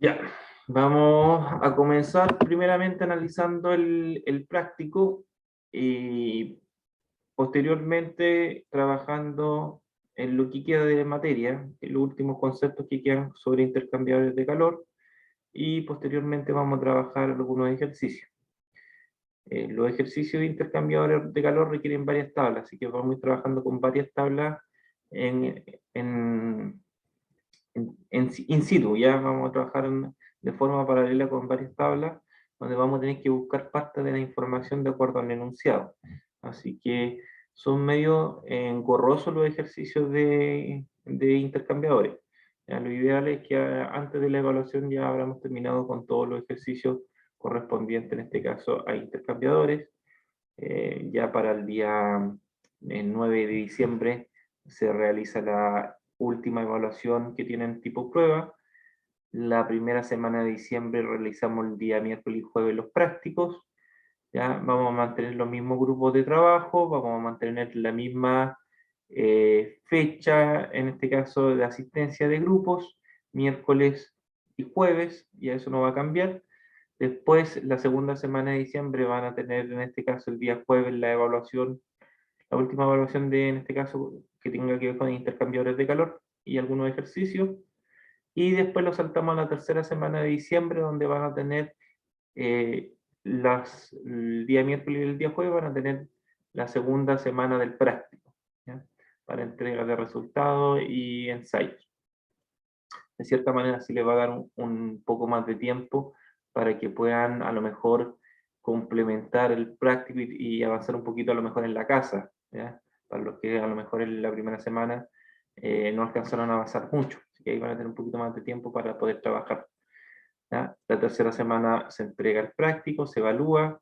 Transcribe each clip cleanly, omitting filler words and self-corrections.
Ya, vamos a comenzar primeramente analizando el práctico y posteriormente trabajando en lo que queda de materia, en los últimos conceptos que quedan sobre intercambiadores de calor y posteriormente vamos a trabajar algunos ejercicios. Los ejercicios de intercambiadores de calor requieren varias tablas, así que vamos a ir trabajando con varias tablas en, en, in situ. Ya vamos a trabajar de forma paralela con varias tablas, donde vamos a tener que buscar parte de la información de acuerdo al enunciado. Así que son medio engorrosos los ejercicios de intercambiadores. Ya, lo ideal es que antes de la evaluación ya habremos terminado con todos los ejercicios correspondientes, en este caso, a intercambiadores. Ya para el día 9 de diciembre se realiza la última evaluación que tienen tipo prueba. La primera semana de diciembre realizamos el día miércoles y jueves los prácticos. Ya vamos a mantener los mismos grupos de trabajo, vamos a mantener la misma fecha, en este caso de asistencia de grupos, miércoles y jueves, y eso no va a cambiar. Después, la segunda semana de diciembre van a tener, en este caso, el día jueves, la evaluación, la última evaluación de, en este caso, que tenga que ver con intercambiadores de calor y algunos ejercicios. Y después lo saltamos a la tercera semana de diciembre, donde van a tener eh, el día miércoles y el día jueves, van a tener la segunda semana del práctico, ¿ya? Para entrega de resultados y ensayos. De cierta manera, sí les va a dar un poco más de tiempo para que puedan a lo mejor complementar el práctico y avanzar un poquito a lo mejor en la casa, ¿ya? Para los que a lo mejor en la primera semana no alcanzaron a avanzar mucho, así que ahí van a tener un poquito más de tiempo para poder trabajar, ¿ya? La tercera semana se entrega el práctico, se evalúa,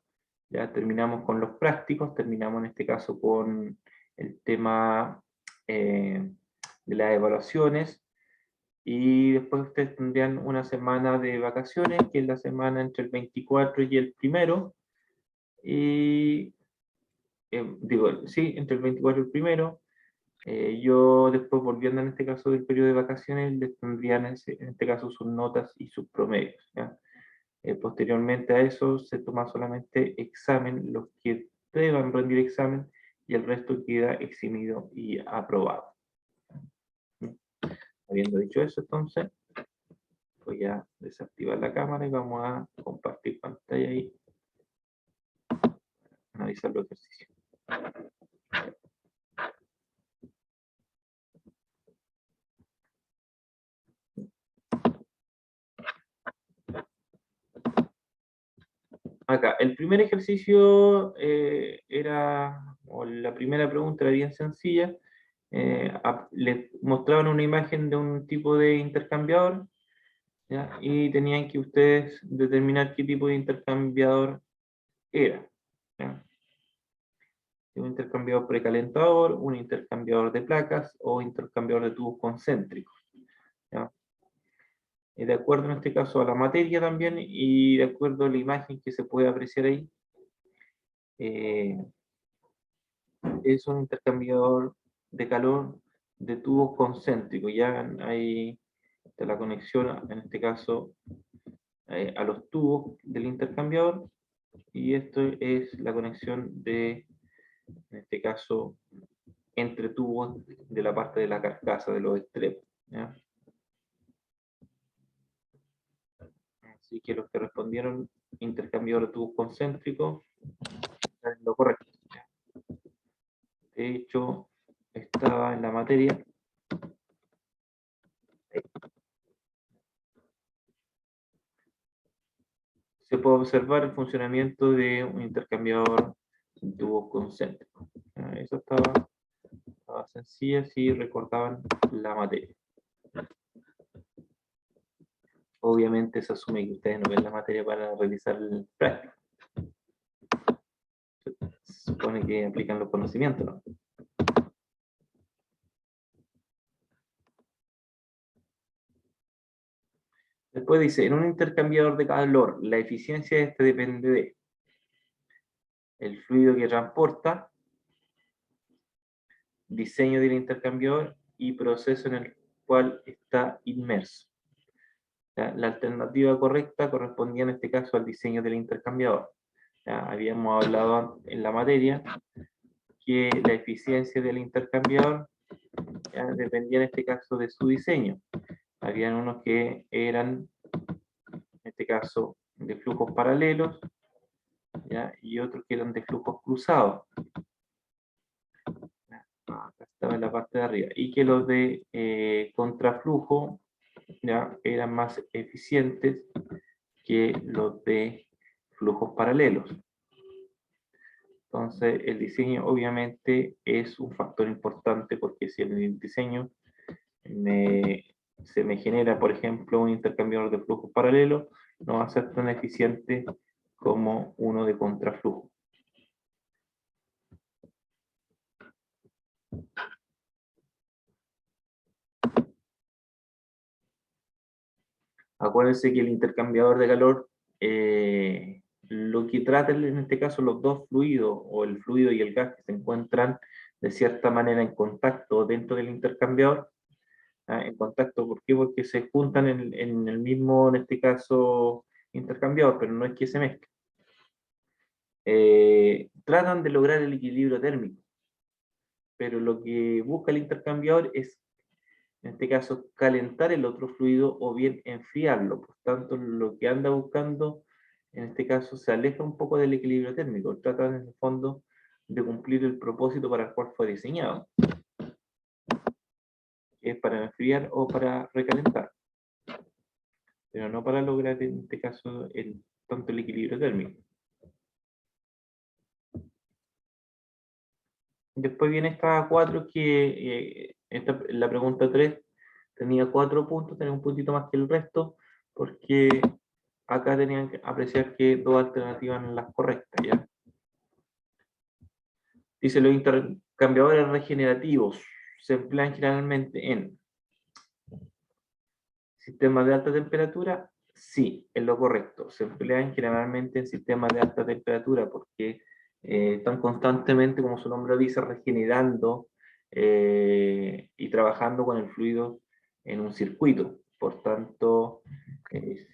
ya terminamos con los prácticos, terminamos en este caso con el tema de las evaluaciones, y después ustedes tendrían una semana de vacaciones, que es la semana entre el 24 y el primero. Y digo, sí, entre el 24 y el primero. Yo después, volviendo en este caso del periodo de vacaciones, les tendrían en este caso sus notas y sus promedios, ¿ya? Posteriormente a eso se toma solamente examen, los que deban rendir examen, y el resto queda eximido y aprobado. Habiendo dicho eso, entonces, voy a desactivar la cámara y vamos a compartir pantalla y analizar los ejercicios. Acá, el primer ejercicio o la primera pregunta era bien sencilla. Les mostraban una imagen de un tipo de intercambiador, ¿ya? Y tenían que ustedes determinar qué tipo de intercambiador era, ¿ya? Un intercambiador precalentador, un intercambiador de placas o intercambiador de tubos concéntricos, ¿ya? De acuerdo en este caso a la materia también y de acuerdo a la imagen que se puede apreciar ahí, eh, es un intercambiador de calor de tubos concéntricos. Ya hay de la conexión, en este caso, a los tubos del intercambiador, y esto es la conexión de, en este caso, entre tubos de la parte de la carcasa, de los extremos, ¿ya? Así que los que respondieron intercambiador de tubos concéntricos están en lo correcto. De hecho, estaba en la materia. Se puede observar el funcionamiento de un intercambiador de tubos concéntricos. Eso estaba sencilla si recordaban la materia. Obviamente se asume que ustedes no ven la materia para realizar el práctico. Se supone que aplican los conocimientos, ¿no? Después dice, en un intercambiador de calor, la eficiencia de este depende de el fluido que transporta, diseño del intercambiador y proceso en el cual está inmerso. ¿ya? La alternativa correcta correspondía en este caso al diseño del intercambiador. ¿Ya? Habíamos hablado en la materia que la eficiencia del intercambiador, ¿ya?, dependía en este caso de su diseño. Habían unos que eran, en este caso, de flujos paralelos, ¿ya?, y otros que eran de flujos cruzados. Acá estaba en la parte de arriba. Y que los de contraflujo, ¿ya?, eran más eficientes que los de flujos paralelos. Entonces, el diseño obviamente es un factor importante, porque si en el diseño se me genera, por ejemplo, un intercambiador de flujos paralelos, no va a ser tan eficiente como uno de contraflujo. Acuérdense que el intercambiador de calor, lo que trata en este caso los dos fluidos, o el fluido y el gas, que se encuentran de cierta manera en contacto dentro del intercambiador. En contacto, ¿por qué? Porque se juntan en el mismo, en este caso, intercambiador, pero no es que se mezclen. Tratan de lograr el equilibrio térmico, pero lo que busca el intercambiador es, en este caso, calentar el otro fluido o bien enfriarlo. Por tanto, lo que anda buscando, en este caso, se aleja un poco del equilibrio térmico. Tratan, en el fondo, de cumplir el propósito para el cual fue diseñado, que es para enfriar o para recalentar, pero no para lograr, en este caso, tanto el equilibrio térmico. Después viene esta 4, que la pregunta 3 tenía 4 puntos, tenía un puntito más que el resto, porque acá tenían que apreciar que dos alternativas eran las correctas, ¿ya? Dice, los intercambiadores regenerativos se emplean generalmente en sistemas de alta temperatura. Sí, es lo correcto. Se emplean generalmente en sistemas de alta temperatura porque están constantemente, como su nombre dice, regenerando y trabajando con el fluido en un circuito. Por tanto,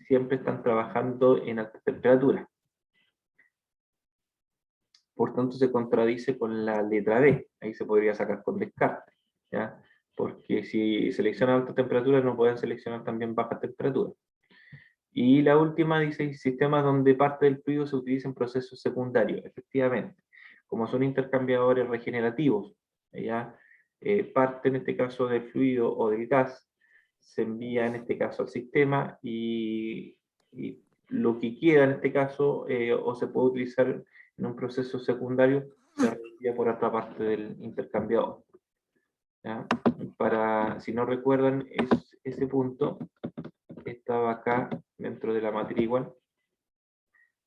siempre están trabajando en alta temperatura. Por tanto, se contradice con la letra B. Ahí se podría sacar con descarte, ¿ya? Porque si seleccionan alta temperatura, no pueden seleccionar también baja temperatura. Y la última dice, sistemas donde parte del fluido se utiliza en procesos secundarios. Efectivamente, como son intercambiadores regenerativos, ¿ya? Parte, en este caso, del fluido o del gas se envía, en este caso, al sistema, y lo que queda, en este caso, o se puede utilizar en un proceso secundario, se envía por otra parte del intercambiador, ¿ya? Si no recuerdan, ese punto estaba acá dentro de la materia igual.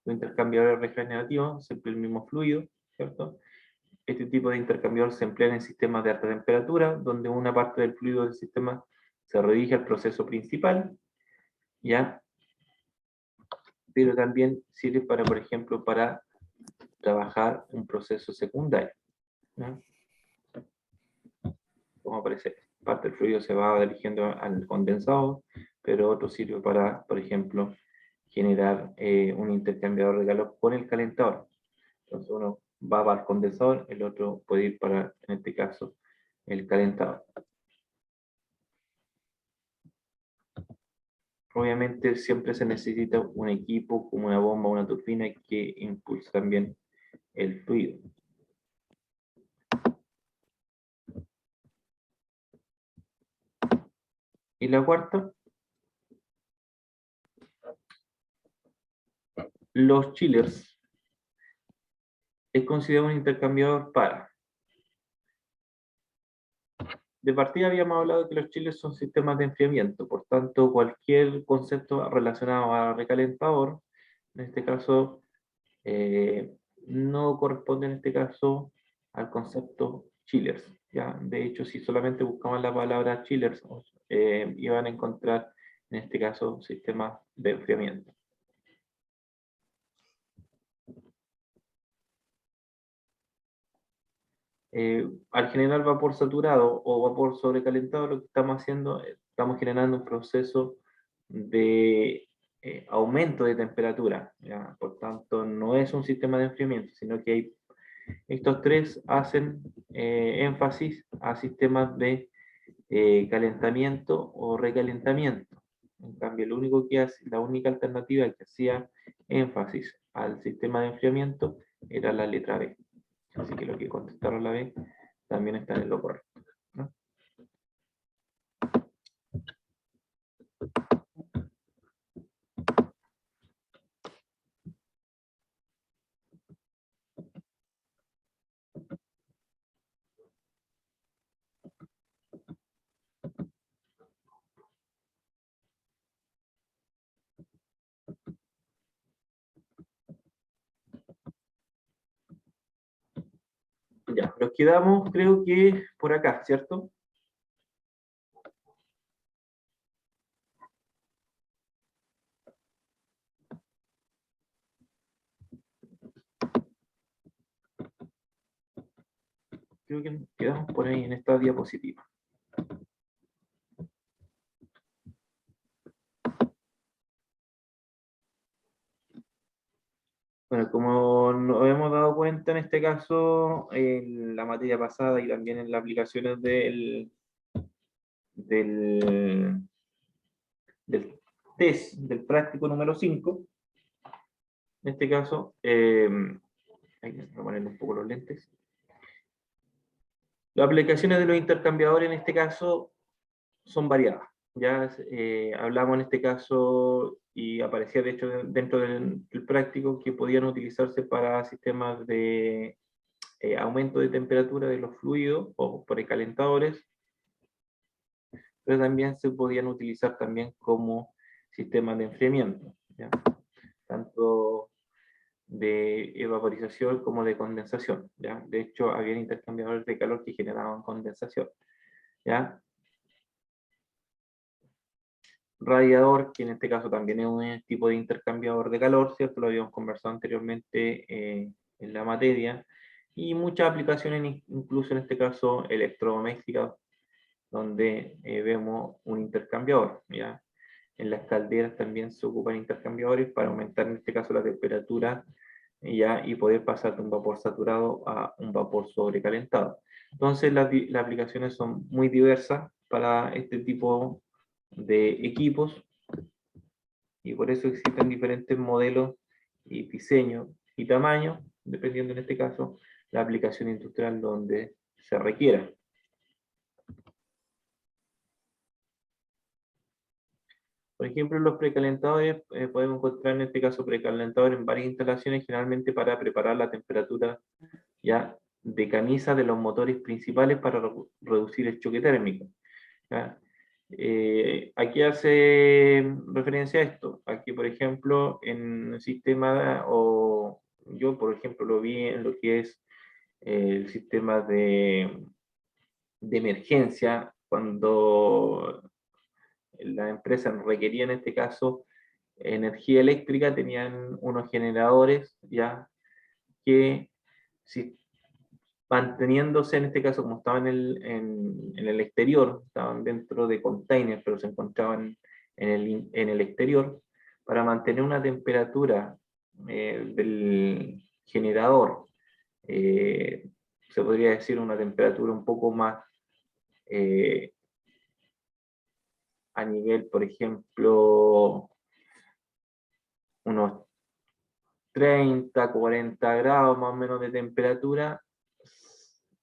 Los intercambiadores regenerativos, siempre el mismo fluido, ¿cierto? Este tipo de intercambiador se emplea en sistemas de alta temperatura, donde una parte del fluido del sistema se redirige al proceso principal, ¿ya? Pero también sirve para, por ejemplo, para trabajar un proceso secundario, ¿no? Como aparece, parte del fluido se va dirigiendo al condensador, pero otro sirve para, por ejemplo, generar un intercambiador de calor con el calentador. Entonces uno va para el condensador, el otro puede ir para, en este caso, el calentador. Obviamente siempre se necesita un equipo como una bomba o una turbina que impulse también el fluido. Y la cuarta, los chillers es considerado un intercambiador para. De partida habíamos hablado de que los chillers son sistemas de enfriamiento, por tanto cualquier concepto relacionado a recalentador, en este caso, no corresponde en este caso al concepto chillers, ¿ya? De hecho, si solamente buscaban la palabra chillers, iban a encontrar en este caso sistemas de enfriamiento. Al generar vapor saturado o vapor sobrecalentado, lo que estamos haciendo, estamos generando un proceso de aumento de temperatura, ¿ya? Por tanto, no es un sistema de enfriamiento, sino que estos tres hacen énfasis a sistemas de calentamiento o recalentamiento. En cambio, la única alternativa que hacía énfasis al sistema de enfriamiento era la letra B. Así que lo que contestaron la B también está en lo correcto, ¿no? Ya, nos quedamos creo que por acá, ¿cierto? Creo que nos quedamos por ahí en esta diapositiva. Bueno, como nos hemos dado cuenta en este caso, en la materia pasada y también en las aplicaciones del, del test del práctico número 5, en este caso, hay que poner un poco los lentes. Las aplicaciones de los intercambiadores en este caso son variadas. Ya hablamos en este caso y aparecía de hecho dentro del práctico que podían utilizarse para sistemas de aumento de temperatura de los fluidos o precalentadores, pero también se podían utilizar también como sistemas de enfriamiento, ¿ya? Tanto de evaporización como de condensación, ¿ya? De hecho, había intercambiadores de calor que generaban condensación, ¿ya? Radiador, que en este caso también es un tipo de intercambiador de calor, ¿cierto? Lo habíamos conversado anteriormente en la materia, y muchas aplicaciones, incluso en este caso electrodomésticas, donde vemos un intercambiador, ¿ya? En las calderas también se ocupan intercambiadores para aumentar en este caso la temperatura, ¿ya? Y poder pasar de un vapor saturado a un vapor sobrecalentado. Entonces las aplicaciones son muy diversas para este tipo de equipos y por eso existen diferentes modelos y diseños y tamaños, dependiendo en este caso la aplicación industrial donde se requiera. Por ejemplo, los precalentadores, podemos encontrar en este caso precalentadores en varias instalaciones, generalmente para preparar la temperatura ya de camisa de los motores principales para reducir el choque térmico, ¿ya? Aquí hace referencia a esto, aquí por ejemplo en el sistema, o yo por ejemplo lo vi en lo que es el sistema de emergencia, cuando la empresa requería en este caso energía eléctrica, tenían unos generadores ya que si manteniéndose en este caso como estaban en el exterior, estaban dentro de containers, pero se encontraban en el exterior, para mantener una temperatura del generador, eh, se podría decir una temperatura un poco más eh, a nivel, por ejemplo, unos 30, 40 grados más o menos de temperatura.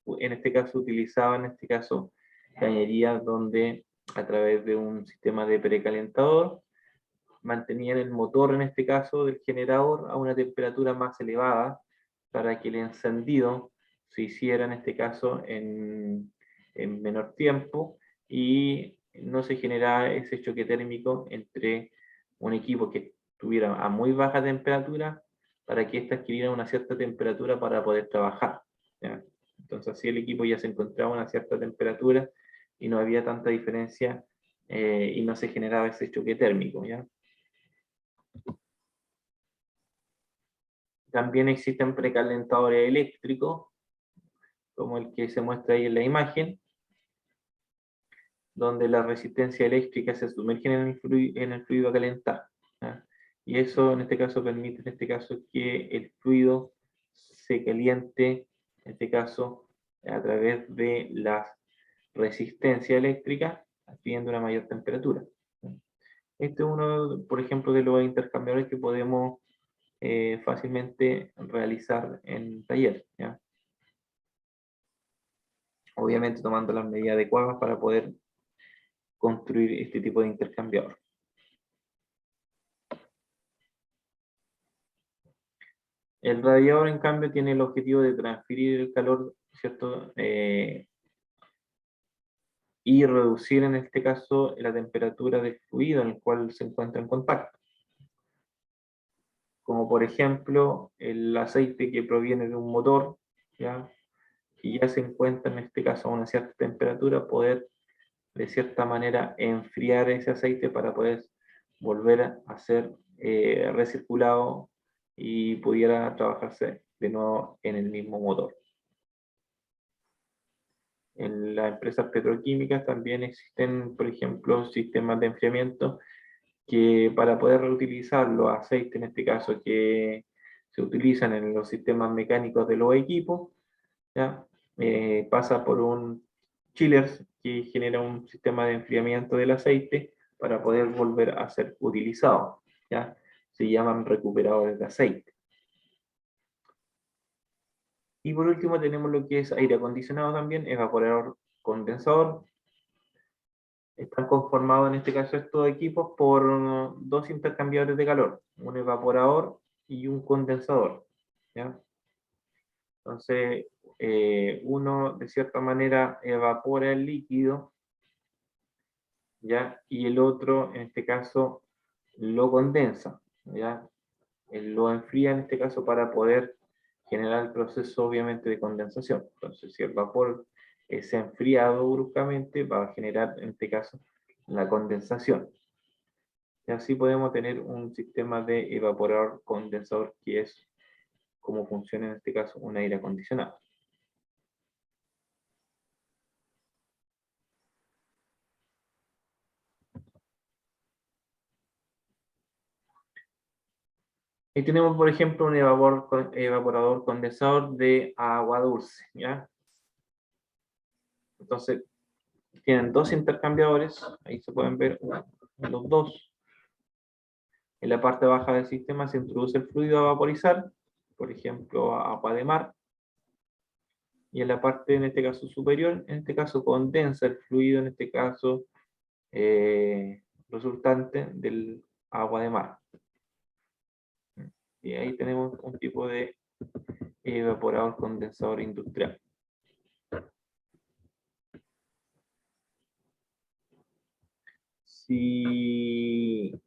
En este caso utilizaban, en este caso, cañerías donde a través de un sistema de precalentador mantenían el motor, en este caso, del generador a una temperatura más elevada para que el encendido se hiciera, en este caso, en menor tiempo y no se generara ese choque térmico entre un equipo que estuviera a muy baja temperatura para que ésta adquiriera una cierta temperatura para poder trabajar, ¿ya? Entonces así el equipo ya se encontraba a una cierta temperatura y no había tanta diferencia y no se generaba ese choque térmico, ¿ya? También existen precalentadores eléctricos, como el que se muestra ahí en la imagen, donde la resistencia eléctrica se sumerge en el fluido a calentar. ¿Ya? Y eso en este caso permite que el fluido se caliente, en este caso a través de la resistencia eléctrica, adquiriendo una mayor temperatura. Este es uno, por ejemplo, de los intercambiadores que podemos fácilmente realizar en taller, ¿ya? Obviamente tomando las medidas adecuadas para poder construir este tipo de intercambiador. El radiador, en cambio, tiene el objetivo de transferir el calor, ¿cierto? Y reducir, en este caso, la temperatura del fluido en el cual se encuentra en contacto. Como por ejemplo, el aceite que proviene de un motor, ¿ya? Y ya se encuentra, en este caso, a una cierta temperatura, poder, de cierta manera, enfriar ese aceite para poder volver a ser recirculado y pudiera trabajarse de nuevo en el mismo motor. En las empresas petroquímicas también existen, por ejemplo, sistemas de enfriamiento que para poder reutilizar los aceites, en este caso, que se utilizan en los sistemas mecánicos de los equipos, ¿ya? Pasa por un chiller que genera un sistema de enfriamiento del aceite para poder volver a ser utilizado, ¿ya? Se llaman recuperadores de aceite. Y por último tenemos lo que es aire acondicionado también, evaporador condensador. Están conformados en este caso estos equipos por dos intercambiadores de calor, un evaporador y un condensador, ¿ya? Entonces, uno de cierta manera evapora el líquido, ¿ya? Y el otro, en este caso, lo condensa, ¿ya? Lo enfría en este caso para poder generar el proceso obviamente de condensación. Entonces, si el vapor es enfriado bruscamente, va a generar en este caso la condensación. Y así podemos tener un sistema de evaporador condensador que es como funciona en este caso un aire acondicionado. Y tenemos, por ejemplo, un evaporador condensador de agua dulce, ¿ya? Entonces, tienen dos intercambiadores, ahí se pueden ver los dos. En la parte baja del sistema se introduce el fluido a vaporizar, por ejemplo, agua de mar. Y en la parte, en este caso superior, en este caso condensa el fluido, en este caso resultante del agua de mar. Y ahí tenemos un tipo de evaporador condensador industrial. Si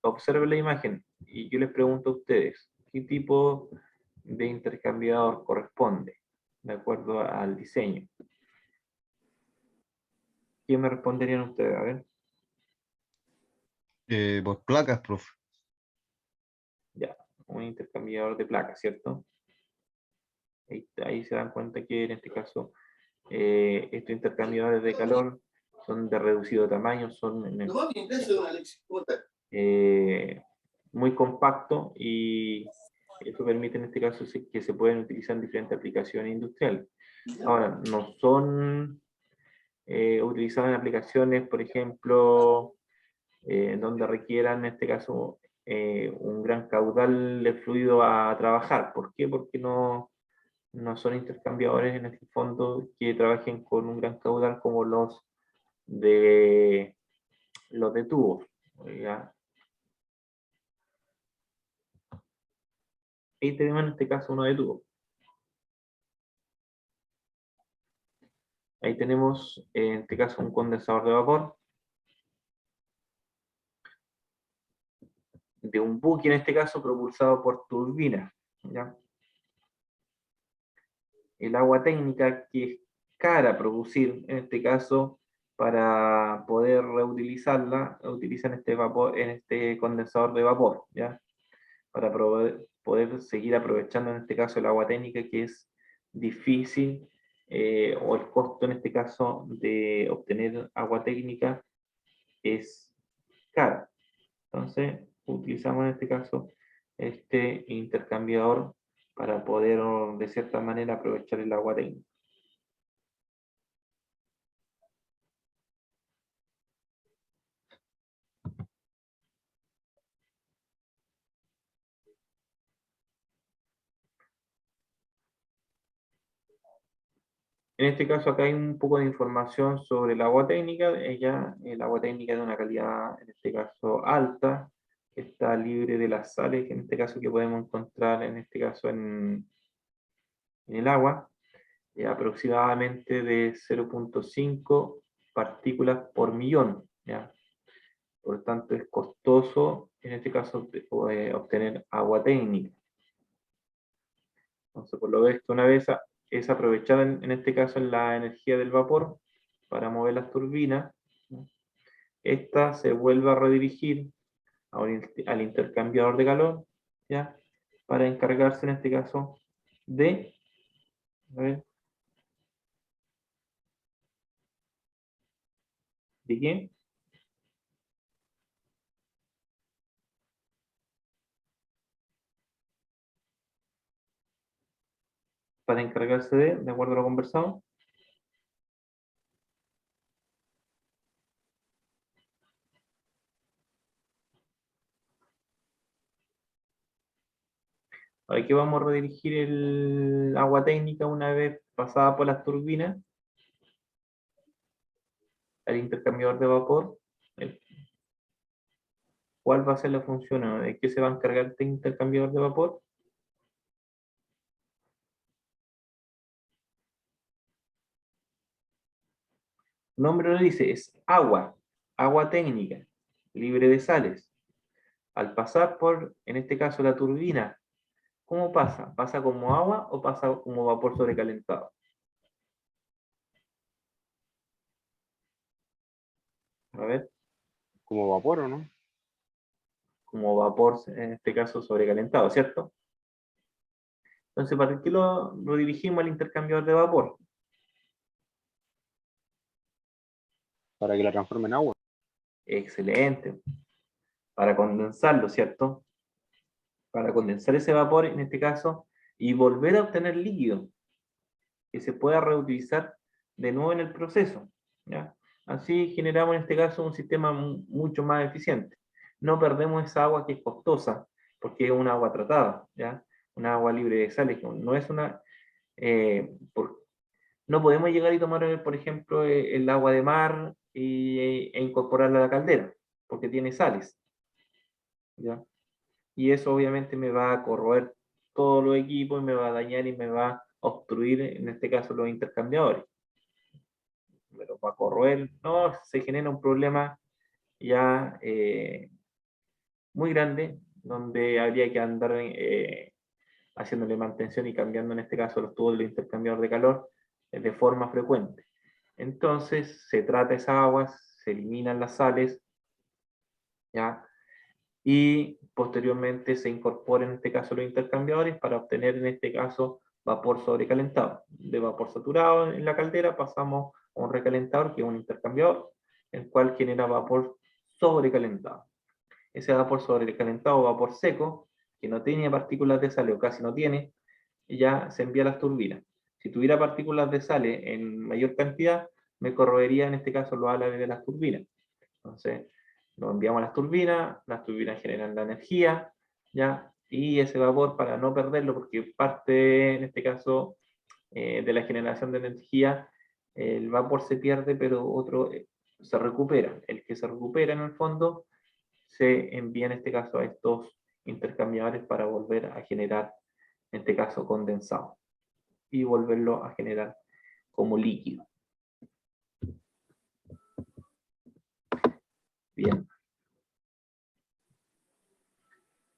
observen la imagen y yo les pregunto a ustedes, ¿qué tipo de intercambiador corresponde de acuerdo al diseño? ¿Qué me responderían ustedes? A ver. Por placas, profe. Ya, un intercambiador de placas, ¿cierto? Ahí se dan cuenta que en este caso estos intercambiadores de calor son de reducido tamaño, son muy compactos y eso permite en este caso que se pueden utilizar en diferentes aplicaciones industriales. Ahora, no son utilizados en aplicaciones, por ejemplo, donde requieran en este caso un gran caudal de fluido a trabajar. ¿Por qué? Porque no son intercambiadores en el fondo que trabajen con un gran caudal como de los de tubos, ¿ya? Ahí tenemos en este caso uno de tubo. Ahí tenemos en este caso un condensador de vapor de un buque, en este caso propulsado por turbina, ¿ya? El agua técnica, que es cara a producir, en este caso, para poder reutilizarla, utilizan este vapor en este condensador de vapor, ¿ya? Para poder seguir aprovechando en este caso el agua técnica, que es difícil o el costo en este caso de obtener agua técnica es caro. Entonces, utilizamos en este caso este intercambiador para poder, de cierta manera, aprovechar el agua técnica. En este caso acá hay un poco de información sobre el agua técnica. El agua técnica es de una calidad, en este caso, alta, que está libre de las sales, en este caso que podemos encontrar, en este caso, en el agua, aproximadamente de 0,5 partículas por millón, ¿ya? Por lo tanto, es costoso, en este caso, obtener agua técnica. Entonces, por lo visto, una vez es aprovechar en este caso la energía del vapor para mover las turbinas, ¿no? Esta se vuelve a redirigir al intercambiador de calor, ¿ya? Para encargarse en este caso de, a ver, ¿de qué? Para encargarse de acuerdo a lo conversado. Aquí vamos a redirigir el agua técnica una vez pasada por las turbinas al intercambiador de vapor. ¿Cuál va a ser la función? ¿De qué se va a encargar este intercambiador de vapor? El nombre lo dice, es agua, agua técnica, libre de sales. Al pasar por, en este caso, la turbina, ¿cómo pasa? ¿Pasa como agua o pasa como vapor sobrecalentado? A ver, Como vapor, ¿o no? como vapor, en este caso, sobrecalentado, ¿cierto? Entonces, ¿para qué lo dirigimos al intercambiador de vapor? Para que la transforme en agua. Excelente. Para condensarlo, ¿cierto? Para condensar ese vapor, en este caso, y volver a obtener líquido que se pueda reutilizar de nuevo en el proceso, ¿ya? Así generamos en este caso un sistema mucho más eficiente. No perdemos esa agua que es costosa, porque es un agua tratada, ¿ya? Una agua libre de sales, no es una... no podemos llegar y tomar, por ejemplo, el agua de mar e incorporarla a la caldera, porque tiene sales, ¿ya? Y eso obviamente me va a corroer todos los equipos y me va a dañar y me va a obstruir, en este caso, los intercambiadores. Me los va a corroer, no, se genera un problema ya muy grande, donde habría que andar haciéndole mantención y cambiando en este caso los tubos del intercambiador de calor de forma frecuente. Entonces se trata esa agua, se eliminan las sales, ¿ya? Y posteriormente se incorporan en este caso los intercambiadores para obtener en este caso vapor sobrecalentado. De vapor saturado en la caldera pasamos a un recalentador que es un intercambiador, el cual genera vapor sobrecalentado. Ese vapor sobrecalentado o vapor seco, que no tiene partículas de sal o casi no tiene, ya se envía a las turbinas. Si tuviera partículas de sal en mayor cantidad, me corroería en este caso los álabes de las turbinas. Entonces, lo enviamos a las turbinas generan la energía, ¿ya? Y ese vapor, para no perderlo, porque parte, en este caso, de la generación de energía, el vapor se pierde, pero otro se recupera. El que se recupera en el fondo se envía en este caso a estos intercambiadores para volver a generar, en este caso, condensado y volverlo a generar como líquido. Bien.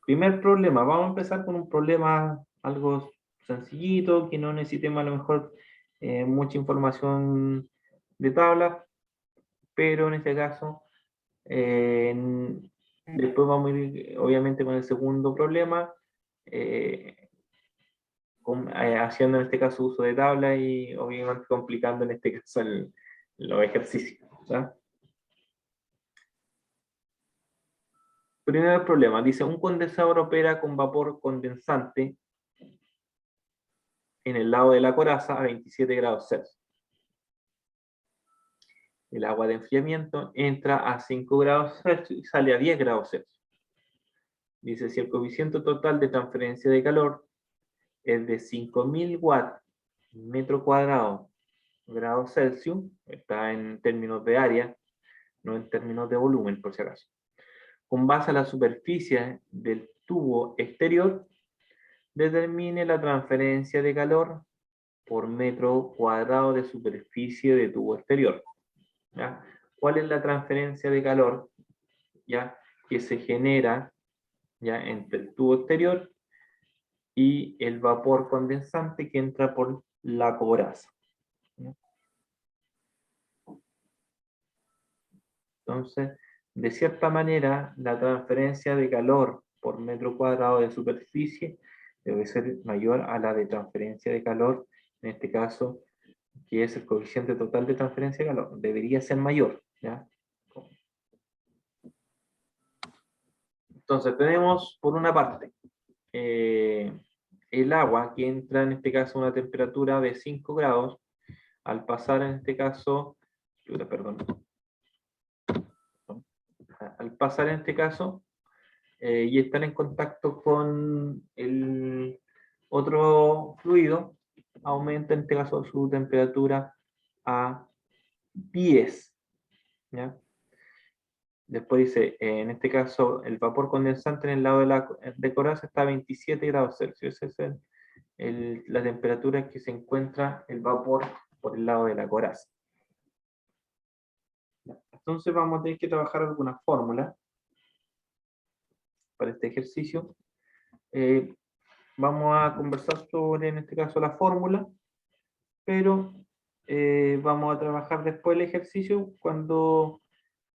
Primer problema, vamos a empezar con un problema algo sencillito, que no necesitemos a lo mejor mucha información de tabla, pero en este caso, después vamos a ir obviamente con el segundo problema, haciendo en este caso uso de tabla y obviamente complicando en este caso los ejercicios. ¿Ya? Primer problema, dice, un condensador opera con vapor condensante en el lado de la coraza a 27 grados Celsius. El agua de enfriamiento entra a 5 grados Celsius y sale a 10 grados Celsius. Dice, si el coeficiente total de transferencia de calor es de 5000 watts metro cuadrado grados Celsius, está en términos de área, no en términos de volumen, por si acaso. Con base a la superficie del tubo exterior, determine la transferencia de calor por metro cuadrado de superficie de tubo exterior. ¿Ya? ¿Cuál es la transferencia de calor, ya, que se genera, ya, entre el tubo exterior y el vapor condensante que entra por la coraza? ¿Ya? Entonces, de cierta manera, la transferencia de calor por metro cuadrado de superficie debe ser mayor a la de transferencia de calor, en este caso, que es el coeficiente total de transferencia de calor. Debería ser mayor, ¿ya? Entonces, tenemos por una parte el agua que entra en este caso a una temperatura de 5 grados, al pasar en este caso, perdón, al pasar en este caso y estar en contacto con el otro fluido, aumenta en este caso su temperatura a 10. ¿Ya? Después dice, en este caso, el vapor condensante en el lado de coraza está a 27 grados Celsius. Esa es la temperatura en que se encuentra el vapor por el lado de la coraza. Entonces vamos a tener que trabajar alguna fórmula para este ejercicio. Vamos a conversar sobre, en este caso, la fórmula, pero vamos a trabajar después el ejercicio cuando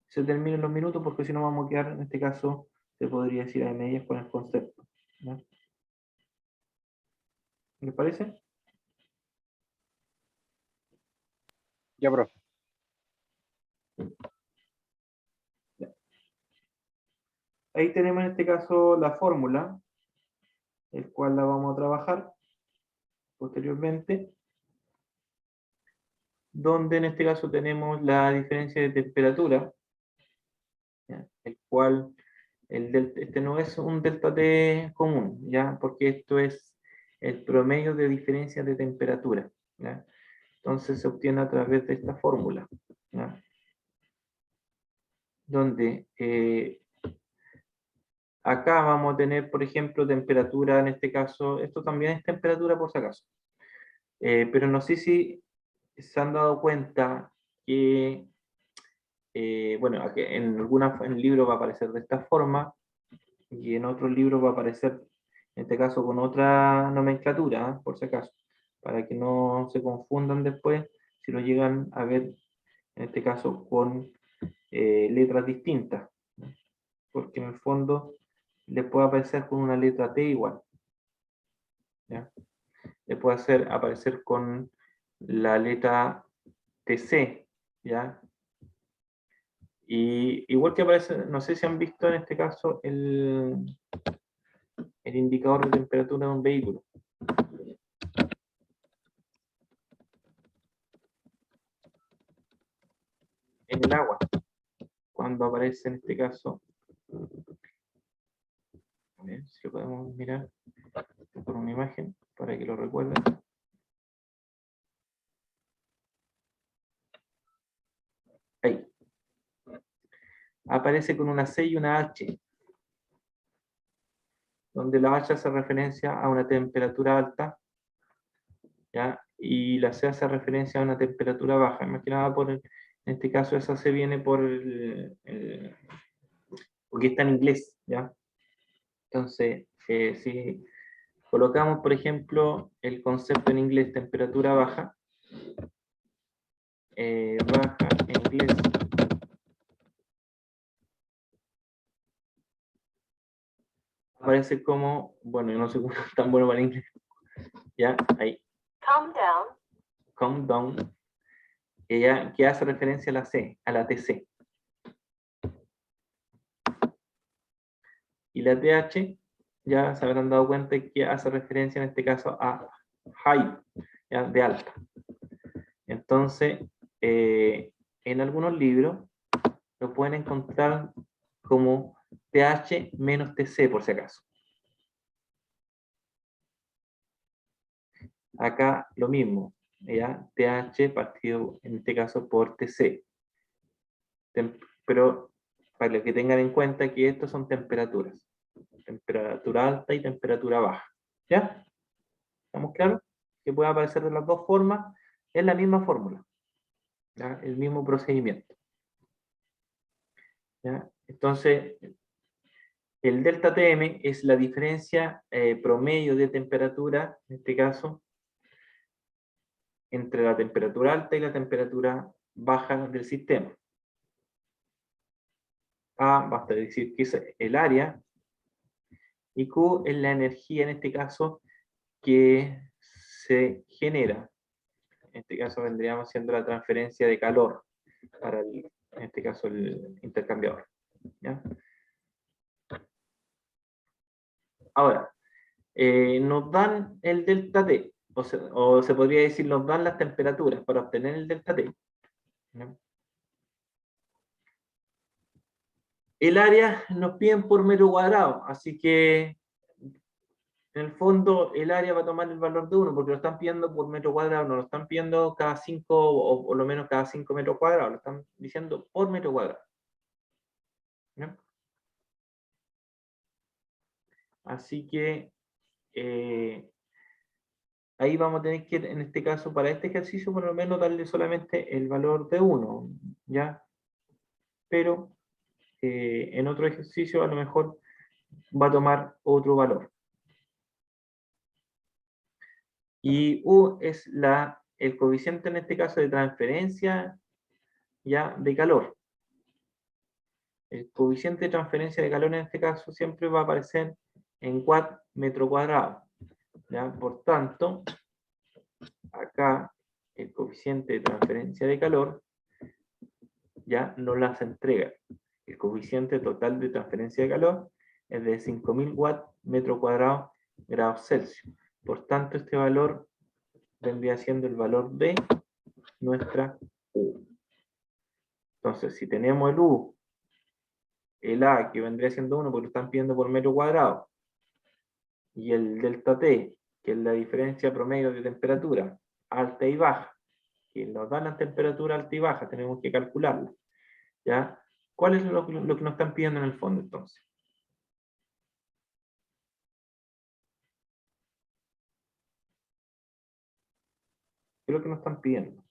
se terminen los minutos, porque si no vamos a quedar, en este caso, se podría decir a medias con el concepto. ¿Ya? ¿Les parece? Ya, profe. Ya. Ahí tenemos en este caso la fórmula, el cual la vamos a trabajar posteriormente, donde en este caso tenemos la diferencia de temperatura, ¿ya? El cual, este no es un delta T común, ¿ya? Porque esto es el promedio de diferencia de temperatura, ¿ya? Entonces se obtiene a través de esta fórmula, ¿ya? Donde acá vamos a tener, por ejemplo, temperatura, en este caso, esto también es temperatura por si acaso, pero no sé si se han dado cuenta que, bueno, en el libro va a aparecer de esta forma, y en otros libros va a aparecer, en este caso, con otra nomenclatura, por si acaso, para que no se confundan después si lo llegan a ver, en este caso, con letras distintas, ¿no? Porque en el fondo le puede aparecer con una letra T igual, ¿ya? Le puede aparecer con la letra TC, ¿ya? Y igual que aparece, no sé si han visto en este caso el indicador de temperatura de un vehículo. En el agua, cuando aparece en este caso, a ver si lo podemos mirar por una imagen para que lo recuerden. Ahí. Aparece con una C y una H, donde la H hace referencia a una temperatura alta, ¿ya? Y la C hace referencia a una temperatura baja. Más que nada, en este caso, esa C viene porque está en inglés, ¿ya? Entonces, si colocamos, por ejemplo, el concepto en inglés, temperatura baja, baja en inglés, aparece como, bueno, yo no sé cómo es tan bueno para el inglés, Ya, ahí. Calm down. Calm down. Ella, que hace referencia a la C, a la TC. Y la TH, ya se habrán dado cuenta que hace referencia en este caso a high, ya, de alta. Entonces, en algunos libros lo pueden encontrar como TH menos TC, por si acaso. Acá lo mismo, ya, TH partido en este caso por TC. Pero para que tengan en cuenta que estos son temperaturas. Temperatura alta y temperatura baja. ¿Ya? ¿Estamos claros? Que puede aparecer de las dos formas, es la misma fórmula. ¿Ya? El mismo procedimiento. ¿Ya? Entonces, el delta Tm es la diferencia promedio de temperatura, en este caso, entre la temperatura alta y la temperatura baja del sistema. A, basta decir que es el área, y Q es la energía, en este caso, que se genera. En este caso vendríamos siendo la transferencia de calor para, en este caso, el intercambiador. ¿Ya? Ahora, nos dan el delta T, o se podría decir, nos dan las temperaturas para obtener el delta T. ¿Ya? El área nos piden por metro cuadrado, así que en el fondo el área va a tomar el valor de 1, porque lo están pidiendo por metro cuadrado, no lo están pidiendo cada 5 o por lo menos cada 5 metros cuadrados, lo están diciendo por metro cuadrado. ¿Ya? Así que ahí vamos a tener que, en este caso, para este ejercicio, por lo menos darle solamente el valor de 1, ¿ya? Pero en otro ejercicio a lo mejor va a tomar otro valor. Y U es el coeficiente, en este caso, de transferencia, ya, de calor. El coeficiente de transferencia de calor en este caso siempre va a aparecer en watt metro cuadrado. ¿Ya? Por tanto, acá el coeficiente de transferencia de calor ya no las entrega. El coeficiente total de transferencia de calor es de 5000 watts metro cuadrado grados Celsius. Por tanto, este valor vendría siendo el valor de nuestra U. Entonces, si tenemos el U, el A, que vendría siendo 1 porque lo están pidiendo por metro cuadrado, y el delta T, que es la diferencia promedio de temperatura alta y baja, que nos dan la temperatura alta y baja, tenemos que calcularla. ¿Ya? ¿Cuál es lo que nos están pidiendo en el fondo entonces? ¿Qué es lo que nos están pidiendo?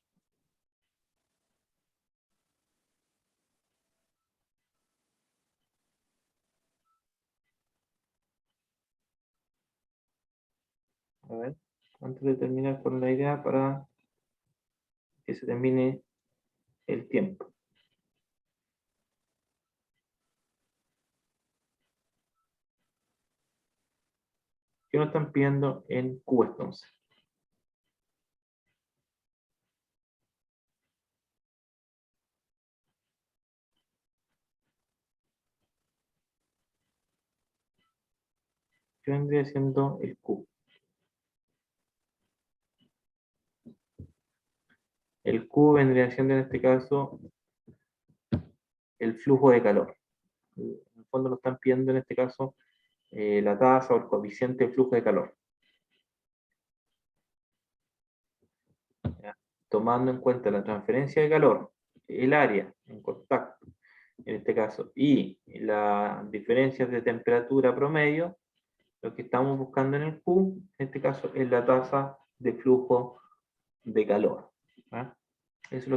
A ver, antes de terminar con la idea para que se termine el tiempo. ¿Qué nos están pidiendo en Q entonces? ¿Qué vendría siendo el Q? El Q vendría siendo en este caso el flujo de calor. En el fondo nos están pidiendo en este caso la tasa o el coeficiente de flujo de calor. ¿Ya? Tomando en cuenta la transferencia de calor, el área en contacto, en este caso, y las diferencias de temperatura promedio, lo que estamos buscando en el Q, en este caso, es la tasa de flujo de calor. ¿Ya? Eso es lo